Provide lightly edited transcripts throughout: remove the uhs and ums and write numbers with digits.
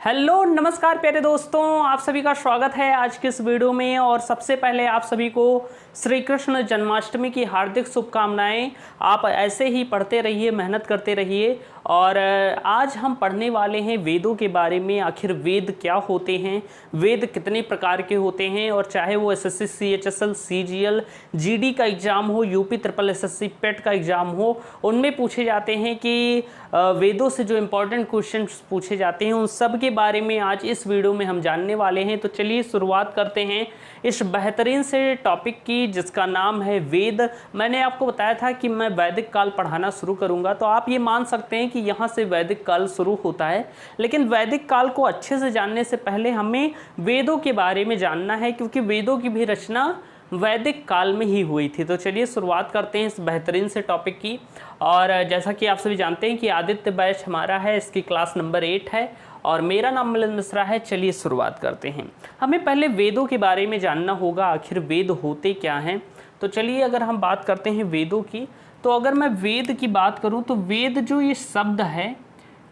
Hello नमस्कार प्यारे दोस्तों, आप सभी का स्वागत है आज के इस वीडियो में। और सबसे पहले आप सभी को श्री कृष्ण जन्माष्टमी की हार्दिक शुभकामनाएं। आप ऐसे ही पढ़ते रहिए, मेहनत करते रहिए। और आज हम पढ़ने वाले हैं वेदों के बारे में। आखिर वेद क्या होते हैं, वेद कितने प्रकार के होते हैं। और चाहे वो एसएससी, सीएचएसएल, सीजीएल, जीडी का एग्ज़ाम हो, यूपी ट्रिपल एसएससी, पेट का एग्ज़ाम हो, उनमें पूछे जाते हैं कि वेदों से जो इम्पोर्टेंट क्वेश्चन पूछे जाते हैं उन सब के बारे में आज इस वीडियो में हम जानने वाले हैं। तो चलिए शुरुआत करते हैं इस बेहतरीन से टॉपिक की जिसका नाम है वेद। मैंने आपको बताया था कि मैं वैदिक काल पढ़ाना शुरू करूंगा, तो आप ये मान सकते हैं कि यहाँ से वैदिक काल शुरू होता है। लेकिन वैदिक काल को अच्छे से जानने से पहले हमें वेदों के बारे में जानना है, क्योंकि वेदों की भी रचना वैदिक काल में ही हुई थी। तो चलिए शुरुआत करते हैं इस बेहतरीन से टॉपिक की। और जैसा कि आप सभी जानते हैं कि आदित्य बैच हमारा है, इसकी क्लास नंबर 8 है और मेरा नाम मिलिंद मिश्रा है। चलिए शुरुआत करते हैं। हमें पहले वेदों के बारे में जानना होगा, आखिर वेद होते क्या हैं। तो चलिए अगर हम बात करते हैं वेदों की, तो अगर मैं वेद की बात करूं तो वेद जो ये शब्द है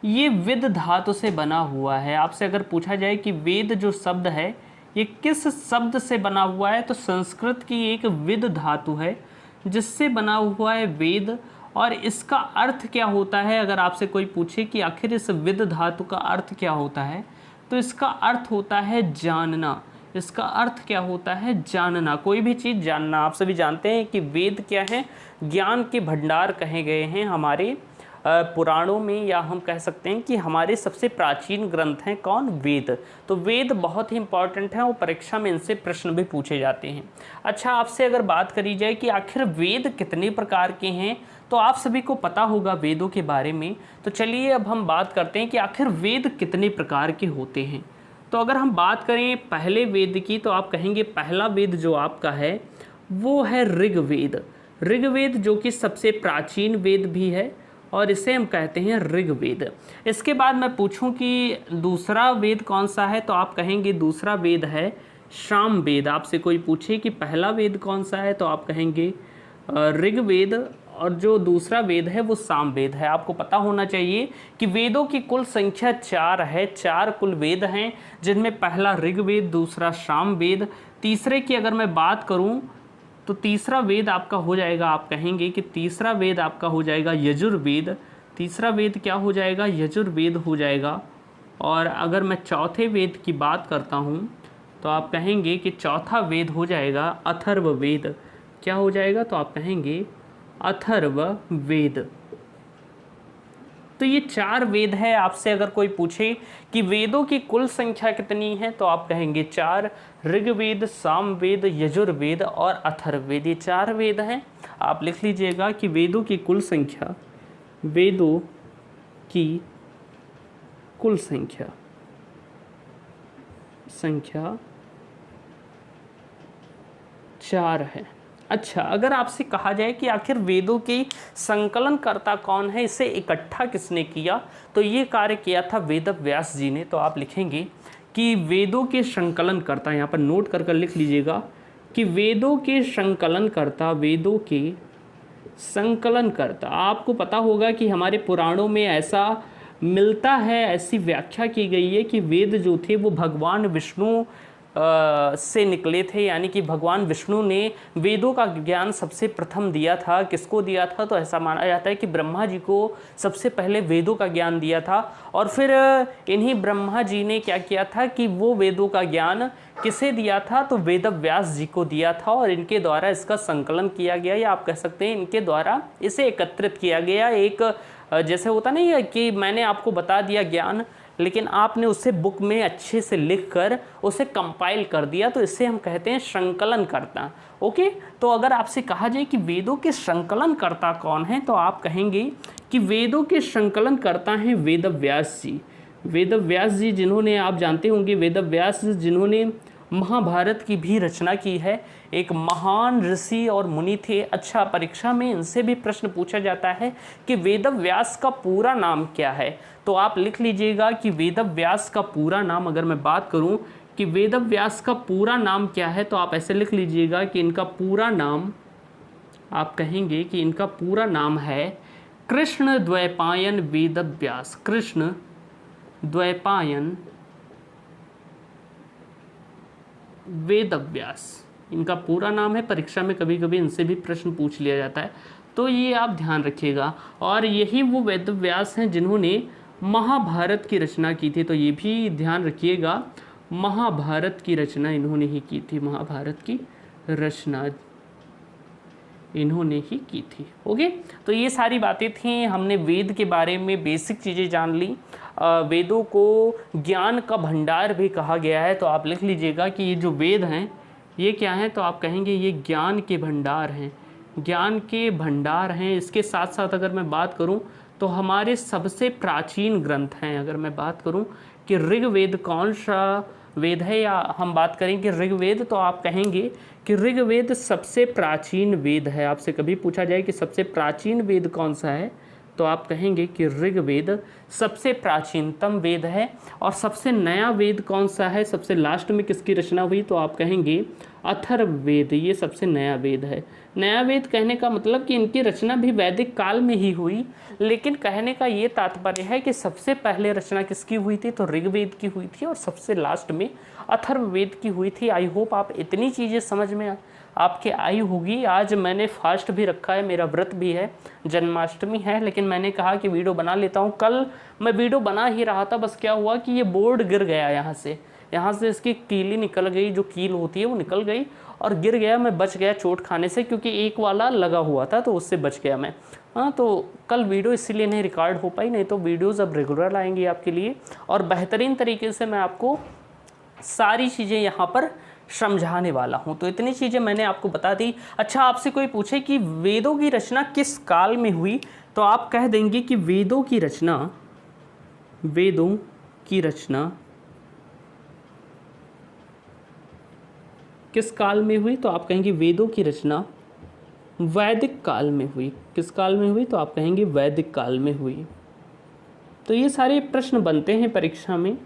ये विद धातु से बना हुआ है। आपसे अगर पूछा जाए कि वेद जो शब्द है ये किस शब्द से बना हुआ है, तो संस्कृत की एक विद धातु है जिससे बना हुआ है वेद। और इसका अर्थ क्या होता है, अगर आपसे कोई पूछे कि आखिर इस विद धातु का अर्थ क्या होता है, तो इसका अर्थ होता है जानना। इसका अर्थ क्या होता है, जानना, कोई भी चीज़ जानना। आप सभी जानते हैं कि वेद क्या है, ज्ञान के भंडार कहे गए हैं हमारे पुराणों में, या हम कह सकते हैं कि हमारे सबसे प्राचीन ग्रंथ हैं कौन, वेद। तो वेद बहुत ही इंपॉर्टेंट है और परीक्षा में इनसे प्रश्न भी पूछे जाते हैं। अच्छा, आपसे अगर बात करी जाए कि आखिर वेद कितने प्रकार के हैं, तो आप सभी को पता होगा वेदों के बारे में। तो चलिए अब हम बात करते हैं कि आखिर वेद कितने प्रकार के होते हैं। तो अगर हम बात करें पहले वेद की, तो आप कहेंगे पहला वेद जो आपका है वो है ऋग्वेद। ऋग्वेद जो कि सबसे प्राचीन वेद भी है और इसे हम कहते हैं ऋग्वेद। इसके बाद मैं पूछूं कि दूसरा वेद कौन सा है, तो आप कहेंगे दूसरा वेद है सामवेद। आपसे कोई पूछे कि पहला वेद कौन सा है, तो आप कहेंगे ऋग्वेद, और जो दूसरा वेद है वो सामवेद है। आपको पता होना चाहिए कि वेदों की कुल संख्या 4 है। 4 कुल वेद हैं, जिनमें पहला ऋग्वेद, दूसरा सामवेद, तीसरे की अगर मैं बात करूं तो तीसरा वेद आपका हो जाएगा, आप कहेंगे कि तीसरा वेद आपका हो जाएगा यजुर्वेद। तीसरा वेद क्या हो जाएगा, यजुर्वेद हो जाएगा। और अगर मैं चौथे वेद की बात करता हूँ तो आप कहेंगे कि चौथा वेद हो जाएगा अथर्ववेद। क्या हो जाएगा, तो आप कहेंगे अथर्ववेद। तो ये 4 वेद है। आपसे अगर कोई पूछे कि वेदों की कुल संख्या कितनी है, तो आप कहेंगे 4, ऋग्वेद, सामवेद, यजुर्वेद और अथर्ववेद, ये 4 वेद हैं। आप लिख लीजिएगा कि वेदों की कुल संख्या, वेदों की कुल संख्या 4 है। अच्छा, अगर आपसे कहा जाए कि आखिर वेदों के संकलनकर्ता कौन है, इसे इकट्ठा किसने किया, तो ये कार्य किया था वेद व्यास जी ने। तो आप लिखेंगे कि वेदों के संकलनकर्ता, यहाँ पर नोट कर लिख लीजिएगा कि वेदों के संकलनकर्ता, वेदों के संकलनकर्ता। आपको पता होगा कि हमारे पुराणों में ऐसा मिलता है, ऐसी व्याख्या की गई है कि वेद जो थे वो भगवान विष्णु से निकले थे, यानी कि भगवान विष्णु ने वेदों का ज्ञान सबसे प्रथम दिया था। किसको दिया था, तो ऐसा माना जाता है कि ब्रह्मा जी को सबसे पहले वेदों का ज्ञान दिया था। और फिर इन्हीं ब्रह्मा जी ने क्या किया था कि वो वेदों का ज्ञान किसे दिया था, तो वेद व्यास जी को दिया था। और इनके द्वारा इसका संकलन किया गया, या आप कह सकते हैं इनके द्वारा इसे एकत्रित किया गया। एक जैसे होता नहीं है कि मैंने आपको बता दिया ज्ञान, लेकिन आपने उसे बुक में अच्छे से लिखकर उसे कंपाइल कर दिया, तो इसे हम कहते हैं संकलनकर्ता। ओके, तो अगर आपसे कहा जाए कि वेदों के संकलनकर्ता कौन हैं, तो आप कहेंगे कि वेदों के संकलनकर्ता हैं वेद व्यास जी। वेद व्यास जी, जिन्होंने, आप जानते होंगे वेद व्यास जिन्होंने महाभारत की भी रचना की है, एक महान ऋषि और मुनि थे। अच्छा, परीक्षा में इनसे भी प्रश्न पूछा जाता है कि वेद व्यास का पूरा नाम क्या है, तो आप लिख लीजिएगा कि वेद व्यास का पूरा नाम, अगर मैं बात करूं कि वेद व्यास का पूरा नाम क्या है, तो आप ऐसे लिख लीजिएगा कि इनका पूरा नाम, आप कहेंगे कि इनका पूरा नाम है कृष्ण द्वैपायन वेद व्यास। कृष्ण द्वैपायन वेदव्यास इनका पूरा नाम है। परीक्षा में कभी कभी इनसे भी प्रश्न पूछ लिया जाता है, तो ये आप ध्यान रखिएगा। और यही वो वेदव्यास हैं जिन्होंने महाभारत की रचना की थी, तो ये भी ध्यान रखिएगा, महाभारत की रचना इन्होंने ही की थी, महाभारत की रचना इन्होंने ही की थी। ओके, तो ये सारी बातें थी, हमने वेद के बारे में बेसिक चीज़ें जान ली। वेदों को ज्ञान का भंडार भी कहा गया है, तो आप लिख लीजिएगा कि ये जो वेद हैं ये क्या हैं, तो आप कहेंगे ये ज्ञान के भंडार हैं, ज्ञान के भंडार हैं। इसके साथ साथ अगर मैं बात करूं तो हमारे सबसे प्राचीन ग्रंथ हैं। अगर मैं बात करूं कि ऋग्वेद कौन सा वेद है, या हम बात करें कि ऋग्वेद, तो आप कहेंगे कि ऋग्वेद सबसे प्राचीन वेद है। आपसे कभी पूछा जाए कि सबसे प्राचीन वेद कौन सा है, तो आप कहेंगे कि ऋग्वेद सबसे प्राचीनतम वेद है। और सबसे नया वेद कौन सा है, सबसे लास्ट में किसकी रचना हुई, तो आप कहेंगे अथर्ववेद, ये सबसे नया वेद है। नया वेद कहने का मतलब कि इनकी रचना भी वैदिक काल में ही हुई, लेकिन कहने का ये तात्पर्य है कि सबसे पहले रचना किसकी हुई थी, तो ऋग्वेद की हुई थी, और सबसे लास्ट में अथर्ववेद की हुई थी। आई होप आप इतनी चीज़ें समझ में आपके आई होगी। आज मैंने फास्ट भी रखा है, मेरा व्रत भी है, जन्माष्टमी है, लेकिन मैंने कहा कि वीडियो बना लेता हूँ। कल मैं वीडियो बना ही रहा था, बस क्या हुआ कि ये बोर्ड गिर गया, यहाँ से इसकी कीली निकल गई, जो कील होती है वो निकल गई और गिर गया। मैं बच गया चोट खाने से, क्योंकि एक वाला लगा हुआ था, तो उससे बच गया मैं। हाँ, तो कल वीडियो इसीलिए नहीं रिकॉर्ड हो पाई, नहीं तो वीडियोज़ अब रेगुलर आएंगी आपके लिए, और बेहतरीन तरीके से मैं आपको सारी चीज़ें यहाँ पर समझाने वाला हूँ। तो इतनी चीज़ें मैंने आपको बता दी। अच्छा, आपसे कोई पूछे कि वेदों की रचना किस काल में हुई, तो आप कह देंगे कि वेदों की रचना किस काल में हुई, तो आप कहेंगे वेदों की रचना वैदिक काल में हुई। किस काल में हुई, तो आप कहेंगे वैदिक काल में हुई। तो ये सारे प्रश्न बनते हैं परीक्षा में,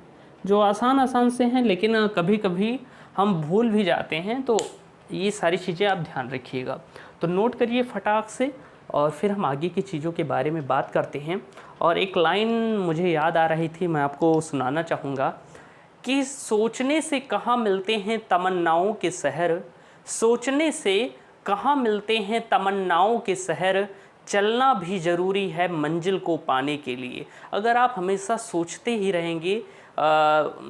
जो आसान से हैं, लेकिन कभी कभी हम भूल भी जाते हैं, तो ये सारी चीज़ें आप ध्यान रखिएगा। तो नोट करिए फटाक से, और फिर हम आगे की चीज़ों के बारे में बात करते हैं। और एक लाइन मुझे याद आ रही थी, मैं आपको सुनाना चाहूँगा कि सोचने से कहाँ मिलते हैं तमन्नाओं के शहर, सोचने से कहाँ मिलते हैं तमन्नाओं के शहर, चलना भी ज़रूरी है मंजिल को पाने के लिए। अगर आप हमेशा सोचते ही रहेंगे,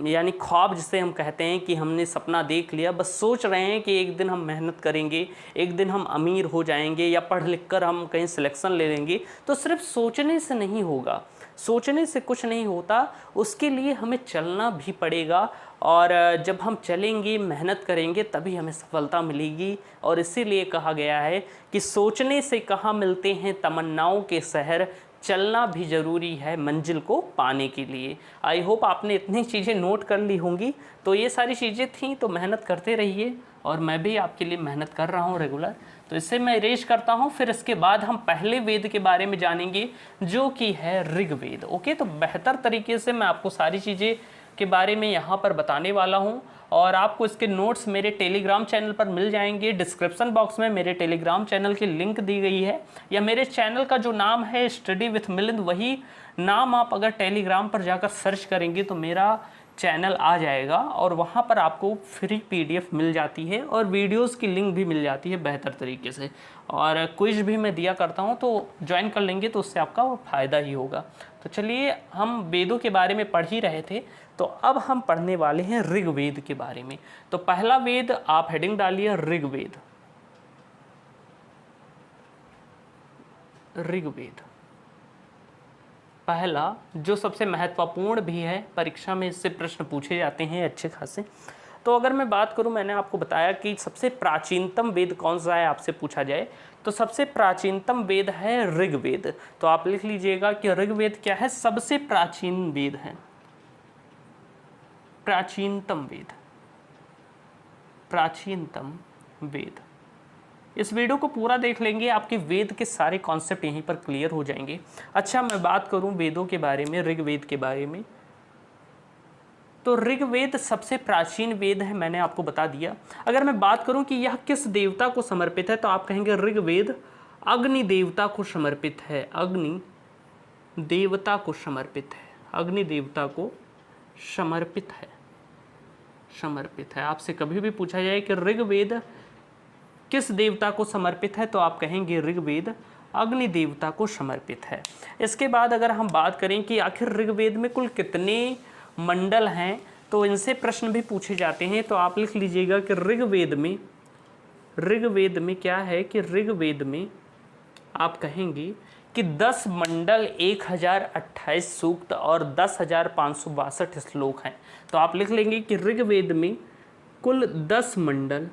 यानी ख्वाब जिसे हम कहते हैं कि हमने सपना देख लिया, बस सोच रहे हैं कि एक दिन हम मेहनत करेंगे, एक दिन हम अमीर हो जाएंगे, या पढ़ लिख कर हम कहीं सिलेक्शन ले लेंगे, तो सिर्फ सोचने से नहीं होगा, सोचने से कुछ नहीं होता, उसके लिए हमें चलना भी पड़ेगा। और जब हम चलेंगे, मेहनत करेंगे, तभी हमें सफलता मिलेगी। और इसीलिए कहा गया है कि सोचने से कहाँ मिलते हैं तमन्नाओं के शहर, चलना भी ज़रूरी है मंजिल को पाने के लिए। आई होप आपने इतनी चीज़ें नोट कर ली होंगी। तो ये सारी चीज़ें थी, तो मेहनत करते रहिए, और मैं भी आपके लिए मेहनत कर रहा हूँ रेगुलर। तो इससे मैं इरेज करता हूँ, फिर इसके बाद हम पहले वेद के बारे में जानेंगे, जो कि है ऋग्वेद। ओके, तो बेहतर तरीके से मैं आपको सारी चीज़ें के बारे में यहाँ पर बताने वाला हूँ, और आपको इसके नोट्स मेरे टेलीग्राम चैनल पर मिल जाएंगे। डिस्क्रिप्शन बॉक्स में मेरे टेलीग्राम चैनल की लिंक दी गई है, या मेरे चैनल का जो नाम है स्टडी विथ मिलिंद, वही नाम आप अगर टेलीग्राम पर जाकर सर्च करेंगे तो मेरा चैनल आ जाएगा, और वहाँ पर आपको फ्री PDF मिल जाती है, और वीडियोस की लिंक भी मिल जाती है बेहतर तरीके से, और क्विज भी मैं दिया करता हूँ, तो ज्वाइन कर लेंगे तो उससे आपका फ़ायदा ही होगा। तो चलिए, हम वेदों के बारे में पढ़ ही रहे थे, तो अब हम पढ़ने वाले हैं ऋग्वेद के बारे में। तो पहला वेद, आप हेडिंग डालिए ऋग्वेद। ऋग्वेद पहला, जो सबसे महत्वपूर्ण भी है, परीक्षा में इससे प्रश्न पूछे जाते हैं अच्छे खासे। तो अगर मैं बात करूं, मैंने आपको बताया कि सबसे प्राचीनतम वेद कौन सा है, आपसे पूछा जाए तो सबसे प्राचीनतम वेद है ऋग्वेद। तो आप लिख लीजिएगा कि ऋग्वेद क्या है, सबसे प्राचीन वेद है, प्राचीनतम वेद, प्राचीनतम वेद। इस वीडियो को पूरा देख लेंगे, आपके वेद के सारे कॉन्सेप्ट यहीं पर क्लियर हो जाएंगे। अच्छा, मैं बात करूं वेदों के बारे में, ऋग्वेद के बारे में, तो ऋग्वेद सबसे प्राचीन वेद है, मैंने आपको बता दिया। अगर मैं बात करूं कि यह किस देवता को समर्पित है, तो आप कहेंगे ऋग्वेद अग्नि देवता को समर्पित है, अग्नि देवता को समर्पित है, अग्नि देवता को समर्पित है, समर्पित है। आपसे कभी भी पूछा जाए कि ऋग्वेद किस देवता को समर्पित है, तो आप कहेंगे ऋग्वेद अग्नि देवता को समर्पित है। इसके बाद अगर हम बात करें कि आखिर ऋग्वेद में कुल कितने मंडल हैं, तो इनसे प्रश्न भी पूछे जाते हैं। तो आप लिख लीजिएगा कि ऋग्वेद में क्या है कि ऋग्वेद में आप कहेंगे कि 10 मंडल, 1028 सूक्त और 10,562 श्लोक हैं। तो आप लिख लेंगे कि ऋग्वेद में कुल 10 मंडल,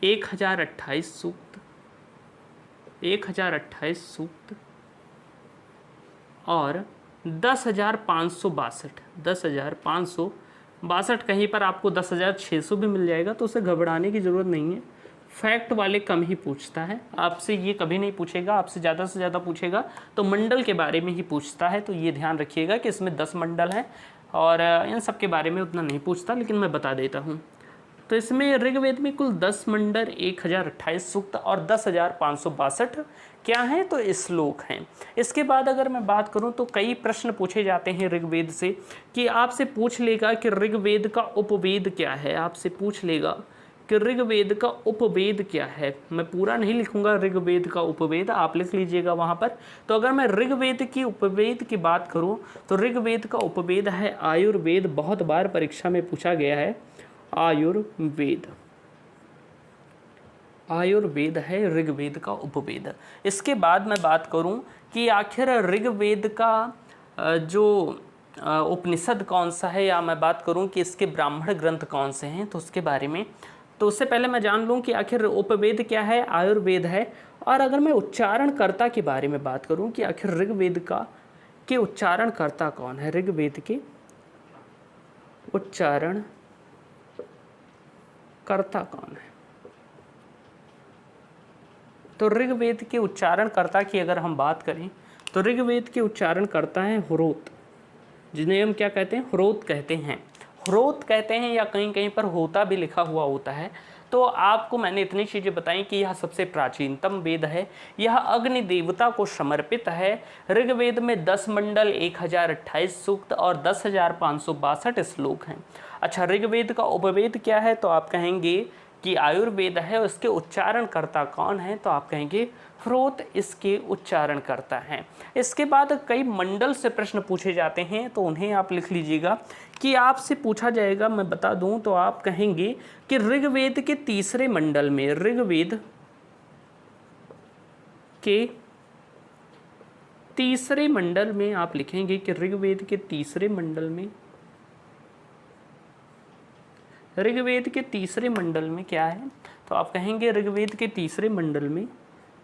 1028 सूक्त, 1028 सूक्त और 10,562। कहीं पर आपको 10,600 भी मिल जाएगा, तो उसे घबराने की ज़रूरत नहीं है। फैक्ट वाले कम ही पूछता है, आपसे ये कभी नहीं पूछेगा, आपसे ज़्यादा से ज़्यादा पूछेगा तो मंडल के बारे में ही पूछता है। तो ये ध्यान रखिएगा कि इसमें 10 मंडल हैं और इन सब के बारे में उतना नहीं पूछता, लेकिन मैं बता देता हूँ। तो इसमें ऋग्वेद में कुल 10 मंडल, 1028 सूक्त और 10,562 क्या हैं, तो श्लोक हैं। इसके बाद अगर मैं बात करूं तो कई प्रश्न पूछे जाते हैं ऋग्वेद से, कि आपसे पूछ लेगा कि ऋग्वेद का उपवेद क्या है। आपसे पूछ लेगा कि ऋग्वेद का उपवेद क्या है। मैं पूरा नहीं लिखूंगा ऋग्वेद का उपवेद, आप लिख लीजिएगा वहाँ पर। तो अगर मैं ऋग्वेद की उपवेद की बात करूँ तो ऋग्वेद का उपवेद है आयुर्वेद। बहुत बार परीक्षा में पूछा गया है आयुर्वेद है ऋग्वेद का उपवेद। इसके बाद मैं बात करूं कि आखिर ऋग्वेद का जो उपनिषद कौन सा है, या मैं बात करूं कि इसके ब्राह्मण ग्रंथ कौन से हैं, तो उसके बारे में। तो उससे पहले मैं जान लूं कि आखिर उपवेद क्या है, आयुर्वेद है। और अगर मैं उच्चारणकर्ता के बारे में बात करूं कि आखिर ऋग्वेद के उच्चारणकर्ता कौन है, ऋग्वेद के उच्चारणकर्ता कौन है, तो ऋग्वेद के उच्चारणकर्ता की अगर हम बात करें तो ऋग्वेद के उच्चारणकर्ता हैं होरोत, जिन्हें हम क्या कहते हैं, होरोत कहते हैं। होरोत कहते हैं, या कहीं कहीं पर होता भी लिखा हुआ होता है। तो आपको मैंने इतनी चीज़ें बताई कि यह सबसे प्राचीनतम वेद है, यह अग्नि देवता को समर्पित है। ऋग्वेद में 10 मंडल, 1028 सूक्त और 10,562 श्लोक हैं। अच्छा, ऋग्वेद का उपवेद क्या है, तो आप कहेंगे कि आयुर्वेद है। उसके उच्चारणकर्ता कौन है, तो आप कहेंगे होरोत इसके उच्चारणकर्ता हैं। इसके बाद कई मंडल से प्रश्न पूछे जाते हैं, तो उन्हें आप लिख लीजिएगा कि आपसे पूछा जाएगा, मैं बता दूं तो आप कहेंगे कि ऋग्वेद के तीसरे मंडल में, ऋग्वेद के तीसरे मंडल में आप लिखेंगे कि ऋग्वेद के तीसरे मंडल में, ऋग्वेद के तीसरे मंडल में क्या है, तो आप कहेंगे ऋग्वेद के तीसरे मंडल में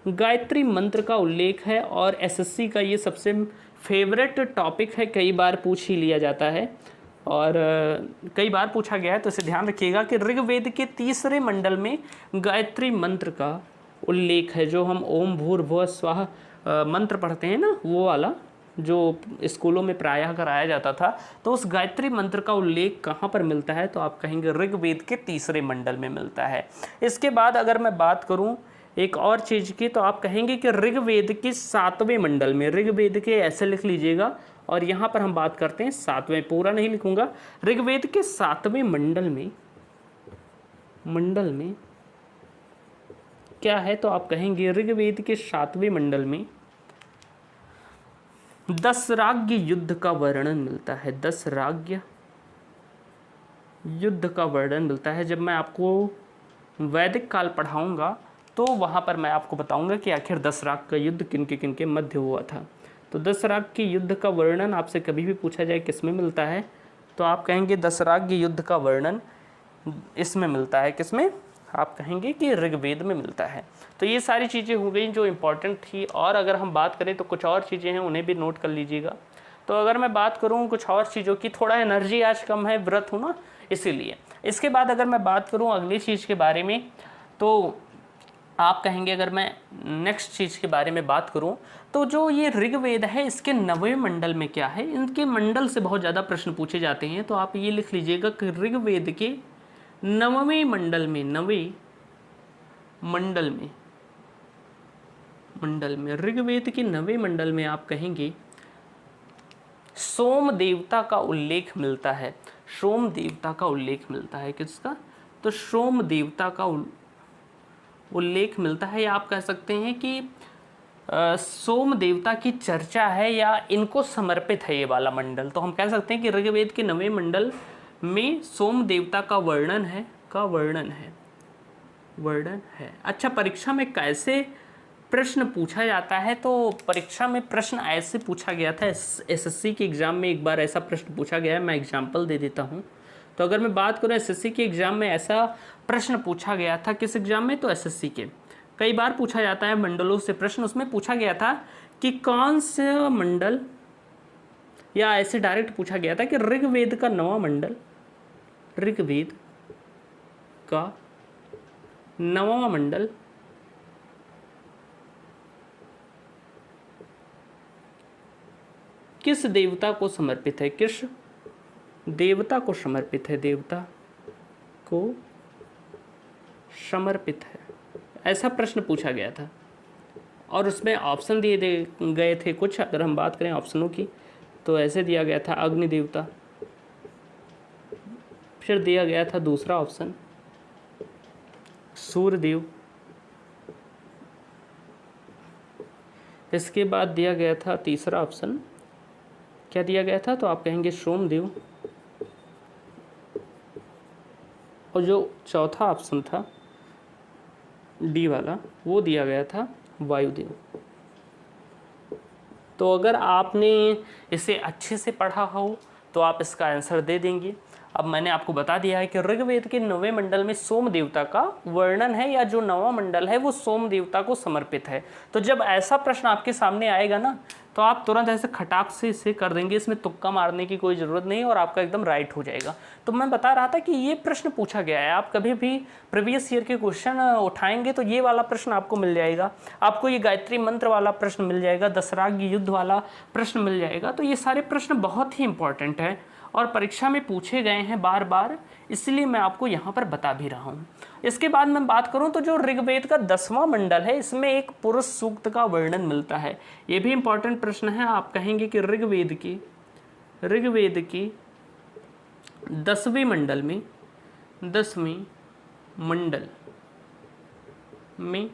गायत्री मंत्र का उल्लेख है। और एसएससी का ये सबसे फेवरेट टॉपिक है, कई बार पूछ ही लिया जाता है और कई बार पूछा गया है। तो इसे ध्यान रखिएगा कि ऋग्वेद के तीसरे मंडल में गायत्री मंत्र का उल्लेख है। जो हम ओम भूर्भुवः स्वः मंत्र पढ़ते हैं ना, वो वाला जो स्कूलों में प्रायः कराया जाता था, तो उस गायत्री मंत्र का उल्लेख कहाँ पर मिलता है, तो आप कहेंगे ऋग्वेद के तीसरे मंडल में मिलता है। इसके बाद अगर मैं बात करूँ एक और चीज़ की, तो आप कहेंगे कि ऋग्वेद के 7वें मंडल में, ऋग्वेद के ऐसे लिख लीजिएगा, और यहाँ पर हम बात करते हैं 7वें, पूरा नहीं लिखूंगा। ऋग्वेद के 7वें मंडल में क्या है, तो आप कहेंगे ऋग्वेद के 7वें मंडल में दशराग्य युद्ध का वर्णन मिलता है। दशराग्य युद्ध का वर्णन मिलता है। जब मैं आपको वैदिक काल पढ़ाऊंगा तो वहाँ पर मैं आपको बताऊंगा कि आखिर दशराग का युद्ध किन के मध्य हुआ था। तो दशराग के युद्ध का वर्णन आपसे कभी भी पूछा जाए किसमें मिलता है, तो आप कहेंगे दशराग युद्ध का वर्णन इसमें मिलता है। किसमें, आप कहेंगे कि ऋग्वेद में मिलता है। तो ये सारी चीज़ें हो गई जो इम्पोर्टेंट थी। और अगर हम बात करें तो कुछ और चीज़ें हैं, उन्हें भी नोट कर लीजिएगा। तो अगर मैं बात करूँ कुछ और चीज़ों की, थोड़ा एनर्जी आज कम है, व्रत हूँ ना, इसीलिए। इसके बाद अगर मैं बात करूँ अगली चीज़ के बारे में, तो आप कहेंगे, अगर मैं नेक्स्ट चीज़ के बारे में बात करूं तो जो ये ऋग्वेद है इसके 9वें मंडल में क्या है, इनके मंडल से बहुत ज़्यादा प्रश्न पूछे जाते हैं। तो आप ये लिख लीजिएगा कि ऋग्वेद के 9वें मंडल में, 9वें मंडल में ऋग्वेद के 9वें मंडल में आप कहेंगे सोम देवता का उल्लेख मिलता है। सोम देवता का उल्लेख मिलता है किसका? तो सोम देवता का उल्लेख मिलता है, या आप कह सकते हैं कि सोम देवता की चर्चा है या इनको समर्पित है ये वाला मंडल। तो हम कह सकते हैं कि ऋग्वेद के 9वें मंडल में सोम देवता का वर्णन है। अच्छा, परीक्षा में कैसे प्रश्न पूछा जाता है? तो परीक्षा में प्रश्न ऐसे पूछा गया था, एसएससी के एग्ज़ाम में एक बार ऐसा प्रश्न पूछा गया है। मैं एग्जाम्पल दे देता हूँ। तो अगर मैं बात करूँ एसएससी के एग्ज़ाम में ऐसा प्रश्न पूछा गया था। किस एग्ज़ाम में? तो एसएससी के। कई बार पूछा जाता है मंडलों से प्रश्न। उसमें पूछा गया था कि कौन सा मंडल, या ऐसे डायरेक्ट पूछा गया था कि ऋग्वेद का 9वां मंडल, ऋग्वेद का 9वां मंडल किस देवता को समर्पित है? किस देवता को समर्पित है? देवता को समर्पित है, ऐसा प्रश्न पूछा गया था। और उसमें ऑप्शन दिए गए थे कुछ। अगर हम बात करें ऑप्शनों की तो ऐसे दिया गया था अग्नि देवता, फिर दिया गया था दूसरा ऑप्शन सूर्यदेव, इसके बाद दिया गया था तीसरा ऑप्शन, क्या दिया गया था? तो आप कहेंगे सोमदेव, और जो चौथा ऑप्शन था डी वाला, वो दिया गया था वायुदेव। तो अगर आपने इसे अच्छे से पढ़ा हो तो आप इसका आंसर दे देंगे। अब मैंने आपको बता दिया है कि ऋग्वेद के 9वें मंडल में सोम देवता का वर्णन है, या जो 9वां मंडल है वो सोम देवता को समर्पित है। तो जब ऐसा प्रश्न आपके सामने आएगा ना, तो आप तुरंत ऐसे खटाक से इसे कर देंगे, इसमें तुक्का मारने की कोई ज़रूरत नहीं और आपका एकदम राइट हो जाएगा। तो मैं बता रहा था कि ये प्रश्न पूछा गया है। आप कभी भी प्रीवियस ईयर के क्वेश्चन उठाएंगे तो ये वाला प्रश्न आपको मिल जाएगा, आपको ये गायत्री मंत्र वाला प्रश्न मिल जाएगा, दशराग युद्ध वाला प्रश्न मिल जाएगा। तो ये सारे प्रश्न बहुत ही इंपॉर्टेंट है और परीक्षा में पूछे गए हैं बार बार, इसलिए मैं आपको यहाँ पर बता भी रहा हूँ। इसके बाद मैं बात करूँ तो जो ऋग्वेद का 10वां मंडल है, इसमें एक पुरुष सूक्त का वर्णन मिलता है। ये भी इंपॉर्टेंट प्रश्न है। आप कहेंगे कि ऋग्वेद की 10वें मंडल में, 10वें मंडल में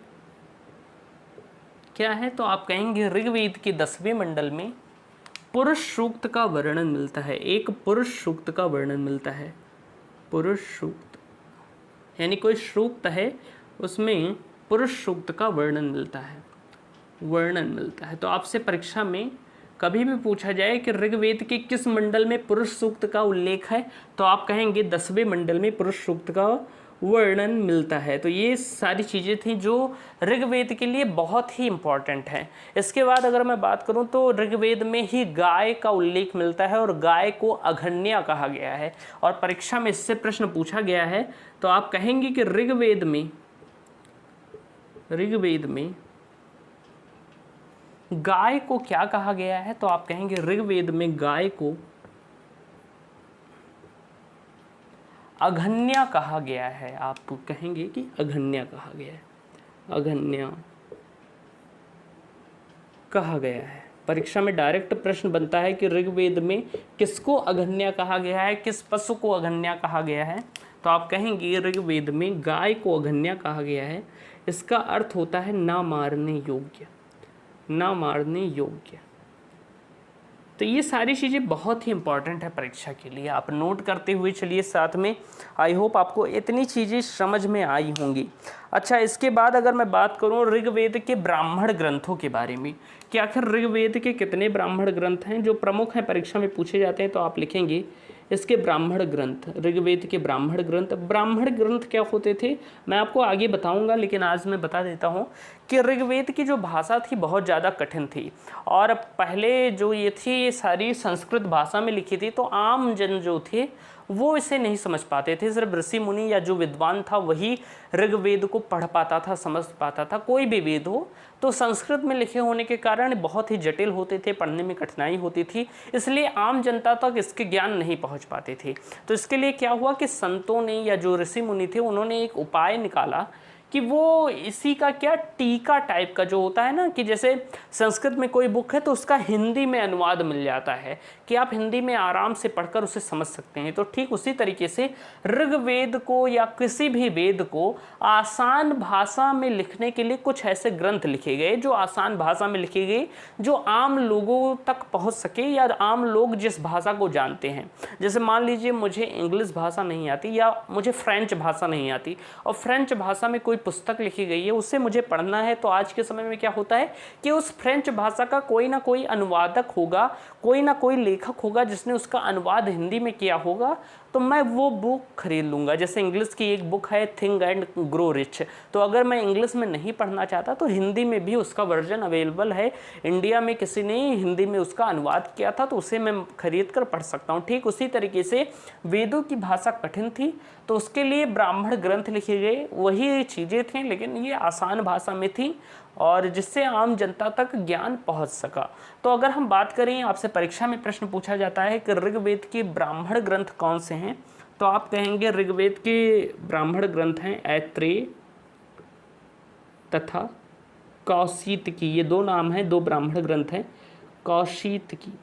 क्या है? तो आप कहेंगे ऋग्वेद के 10वें मंडल में पुरुष सूक्त का वर्णन मिलता है। एक पुरुष सूक्त का वर्णन मिलता है। पुरुष सूक्त यानी कोई सूक्त है, उसमें पुरुष सूक्त का वर्णन मिलता है। तो आपसे परीक्षा में कभी भी पूछा जाए कि ऋग्वेद के किस मंडल में पुरुष सूक्त का उल्लेख है, तो आप कहेंगे 10वें मंडल में पुरुष सूक्त का वर्णन मिलता है। तो ये सारी चीज़ें थी जो ऋग्वेद के लिए बहुत ही इम्पॉर्टेंट है। इसके बाद अगर मैं बात करूं तो ऋग्वेद में ही गाय का उल्लेख मिलता है और गाय को अघन्या कहा गया है, और परीक्षा में इससे प्रश्न पूछा गया है। तो आप कहेंगे कि ऋग्वेद में गाय को क्या कहा गया है? तो आप कहेंगे ऋग्वेद में गाय को अघन्या कहा गया है। आप कहेंगे कि अघन्या कहा गया है, अघन्या कहा गया है। परीक्षा में डायरेक्ट प्रश्न बनता है कि ऋग्वेद में किसको अघन्या कहा गया है, किस पशु को अघन्या कहा गया है? तो आप कहेंगे ऋग्वेद में गाय को अघन्या कहा गया है। इसका अर्थ होता है ना मारने योग्य, ना मारने योग्य। तो ये सारी चीज़ें बहुत ही इंपॉर्टेंट है परीक्षा के लिए, आप नोट करते हुए चलिए साथ में। आई होप आपको इतनी चीज़ें समझ में आई होंगी। अच्छा, इसके बाद अगर मैं बात करूँ ऋग्वेद के ब्राह्मण ग्रंथों के बारे में कि आखिर ऋग्वेद के कितने ब्राह्मण ग्रंथ हैं जो प्रमुख हैं, परीक्षा में पूछे जाते हैं, तो आप लिखेंगे इसके ब्राह्मण ग्रंथ, ऋग्वेद के ब्राह्मण ग्रंथ। ब्राह्मण ग्रंथ क्या होते थे मैं आपको आगे बताऊंगा, लेकिन आज मैं बता देता हूं कि ऋग्वेद की जो भाषा थी बहुत ज़्यादा कठिन थी, और पहले जो ये थी ये सारी संस्कृत भाषा में लिखी थी, तो आम जन जो थे वो इसे नहीं समझ पाते थे। सिर्फ ऋषि मुनि या जो विद्वान था वही ऋग्वेद को पढ़ पाता था, समझ पाता था। कोई भी वेद हो तो संस्कृत में लिखे होने के कारण बहुत ही जटिल होते थे, पढ़ने में कठिनाई होती थी, इसलिए आम जनता तक इसके ज्ञान नहीं पहुंच पाते थे। तो इसके लिए क्या हुआ कि संतों ने या जो ऋषि मुनि थे उन्होंने एक उपाय निकाला कि वो इसी का क्या टीका टाइप का जो होता है ना, कि जैसे संस्कृत में कोई बुक है तो उसका हिंदी में अनुवाद मिल जाता है कि आप हिंदी में आराम से पढ़कर उसे समझ सकते हैं। तो ठीक उसी तरीके से ऋग्वेद को या किसी भी वेद को आसान भाषा में लिखने के लिए कुछ ऐसे ग्रंथ लिखे गए जो आसान भाषा में लिखे गए, जो आम लोगों तक पहुंच सके या आम लोग जिस भाषा को जानते हैं। जैसे मान लीजिए मुझे इंग्लिश भाषा नहीं आती या मुझे फ्रेंच भाषा नहीं आती और फ्रेंच भाषा में कोई पुस्तक लिखी गई है, उससे मुझे पढ़ना है, तो आज के समय में क्या होता है कि उस फ्रेंच भाषा का कोई ना कोई अनुवादक होगा, कोई ना कोई लेखक होगा जिसने उसका अनुवाद हिंदी में किया होगा, तो मैं वो बुक खरीद लूँगा। जैसे इंग्लिश की एक बुक है थिंक एंड ग्रो रिच, तो अगर मैं इंग्लिश में नहीं पढ़ना चाहता तो हिंदी में भी उसका वर्जन अवेलेबल है। इंडिया में किसी ने हिंदी में उसका अनुवाद किया था तो उसे मैं खरीद कर पढ़ सकता हूँ। ठीक उसी तरीके से वेदों की भाषा कठिन थी तो उसके लिए ब्राह्मण ग्रंथ लिखे गए, वही चीज़ें थीं लेकिन ये आसान भाषा में थी और जिससे आम जनता तक ज्ञान पहुंच सका। तो अगर हम बात करें, आपसे परीक्षा में प्रश्न पूछा जाता है कि ऋग्वेद के ब्राह्मण ग्रंथ कौन से हैं, तो आप कहेंगे ऋग्वेद के ब्राह्मण ग्रंथ हैं ऐत्रेय तथा कौशितकी। ये दो नाम हैं, दो ब्राह्मण ग्रंथ हैं, कौशितकी।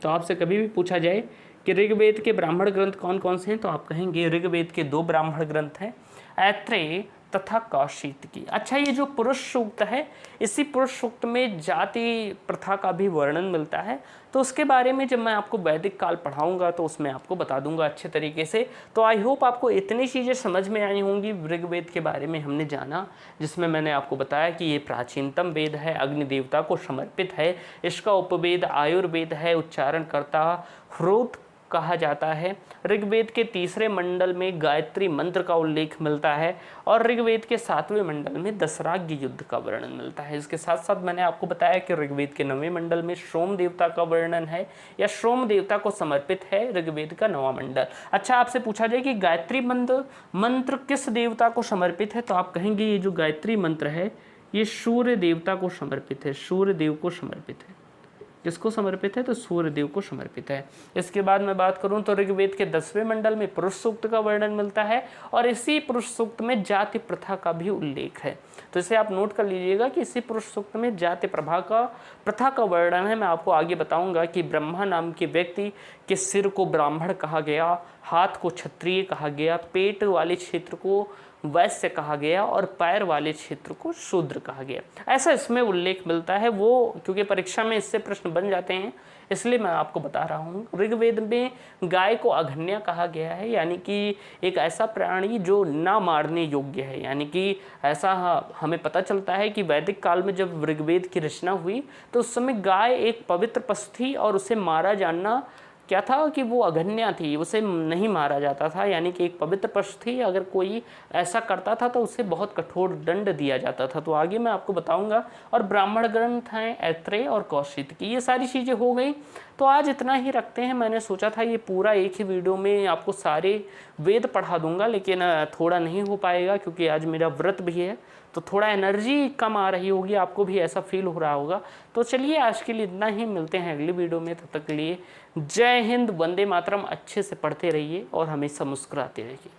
तो आपसे कभी भी पूछा जाए कि ऋग्वेद के ब्राह्मण ग्रंथ कौन कौन से हैं, तो आप कहेंगे ऋग्वेद के दो ब्राह्मण ग्रंथ हैं, ऐत्रेय तथा कौशितकी। अच्छा, ये जो पुरुष सूक्त है, इसी पुरुष सूक्त में जाति प्रथा का भी वर्णन मिलता है, तो उसके बारे में जब मैं आपको वैदिक काल पढ़ाऊंगा तो उसमें आपको बता दूंगा अच्छे तरीके से। तो आई होप आपको इतनी चीज़ें समझ में आई होंगी। ऋग्वेद के बारे में हमने जाना, जिसमें मैंने आपको बताया कि ये प्राचीनतम वेद है, अग्नि देवता को समर्पित है, इसका उपवेद आयुर्वेद है, उच्चारणकर्ता ह्रोत कहा जाता है। ऋग्वेद के तीसरे मंडल में गायत्री मंत्र का उल्लेख मिलता है और ऋग्वेद के 7वें मंडल में दशराग्य युद्ध का वर्णन मिलता है। इसके साथ साथ मैंने आपको बताया कि ऋग्वेद के 9वें मंडल में सोम देवता का वर्णन है या सोम देवता को समर्पित है ऋग्वेद का 9वां मंडल। अच्छा, आपसे पूछा जाए कि गायत्री मंत्र किस देवता को समर्पित है, तो आप कहेंगे ये जो गायत्री मंत्र है ये सूर्य देवता को समर्पित है, सूर्य देव को समर्पित है। किसको समर्पित है, तो सूर्य देव को समर्पित है। इसके बाद मैं बात करूं तो ऋग्वेद के 10वें मंडल में पुरुष सूक्त का वर्णन मिलता है और इसी पुरुष सूक्त में जाति प्रथा का भी उल्लेख है। तो इसे आप नोट कर लीजिएगा कि इसी पुरुष सूक्त में जाति प्रथा का वर्णन है। मैं आपको आगे बताऊंगा कि ब्रह्मा नाम के व्यक्ति के सिर को ब्राह्मण कहा गया, हाथ को क्षत्रिय कहा गया, पेट वाले क्षेत्र को वैश्य कहा गया और पैर वाले क्षेत्र को शूद्र कहा गया। ऐसा इसमें उल्लेख मिलता है, वो क्योंकि परीक्षा में इससे प्रश्न बन जाते हैं इसलिए मैं आपको बता रहा हूँ। ऋग्वेद में गाय को अघन्या कहा गया है, यानी कि एक ऐसा प्राणी जो ना मारने योग्य है। यानी कि ऐसा हमें पता चलता है कि वैदिक काल में जब ऋग्वेद की रचना हुई तो उस समय गाय एक पवित्र पशु थी और उसे मारा जाना क्या था कि वो अघन्या थी, उसे नहीं मारा जाता था, यानी कि एक पवित्र पशु थी। अगर कोई ऐसा करता था तो उसे बहुत कठोर दंड दिया जाता था। तो आगे मैं आपको बताऊंगा। और ब्राह्मण ग्रंथ हैं ऐत्रेय और कौशितकी, ये सारी चीज़ें हो गई। तो आज इतना ही रखते हैं। मैंने सोचा था ये पूरा एक ही वीडियो में आपको सारे वेद पढ़ा दूंगा, लेकिन थोड़ा नहीं हो पाएगा क्योंकि आज मेरा व्रत भी है, तो थोड़ा एनर्जी कम आ रही होगी, आपको भी ऐसा फील हो रहा होगा। तो चलिए आज के लिए इतना ही, मिलते हैं अगली वीडियो में। तब तक के लिए जय हिंद, वंदे मातरम। अच्छे से पढ़ते रहिए और हमेशा मुस्कुराते रहिए।